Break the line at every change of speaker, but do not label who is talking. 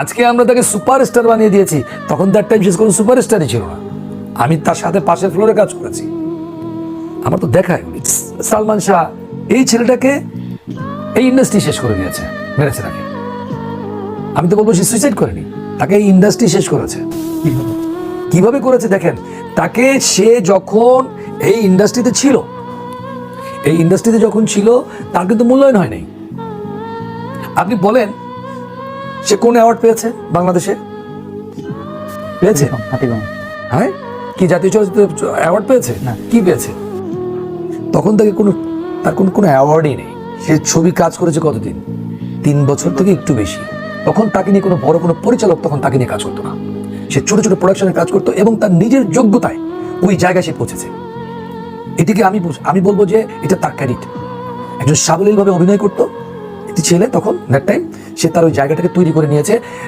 আজকে আমরা তাকে সুপারস্টার বানিয়ে দিয়েছি, তখন দ্যাট টাইম সে কোনো সুপারস্টারই ছিল না। আমি তার সাথে পাশের ফ্লোরে কাজ করেছি, আমার তো দেখায় সালমান শাহ এই ছেলেটাকে এই ইন্ডাস্ট্রি শেষ করে দিয়েছে, মেরেছে তাকে। আমি তো বলবো সে সুইসাইড করেনি, তাকে এই ইন্ডাস্ট্রি শেষ করেছে। কিভাবে করেছে দেখেন, তাকে সে যখন এই ইন্ডাস্ট্রিতে ছিল, এই ইন্ডাস্ট্রিতে যখন ছিল তার কিন্তু মূল্যায়ন হয় নাই। আপনি বলেন সে কোন অ্যাওয়ার্ড পেয়েছে বাংলাদেশে? পেয়েছে? হ্যাঁ, কি জাতীয় চলচ্চিত্র অ্যাওয়ার্ড পেয়েছে? না। কি পেয়েছে? তখন তাকে তার কোনো অ্যাওয়ার্ডই নেই। সে ছবি কাজ করেছে কতদিন? 3 বছর থেকে একটু বেশি। তখন তাকে নিয়ে কোনো বড় কোনো পরিচালক তখন তাকে নিয়ে কাজ করতো না। সে ছোট ছোট প্রোডাকশনে কাজ করতো এবং তার নিজের যোগ্যতায় ওই জায়গায় সে পৌঁছেছে। এটিকে আমি বলবো যে এটা তার ক্রেডিট। একজন সাবলীলভাবে অভিনয় করতো একটি ছেলে, তখন দ্যাট টাইম সে তার ওই জায়গাটাকে তৈরি করে নিয়েছে।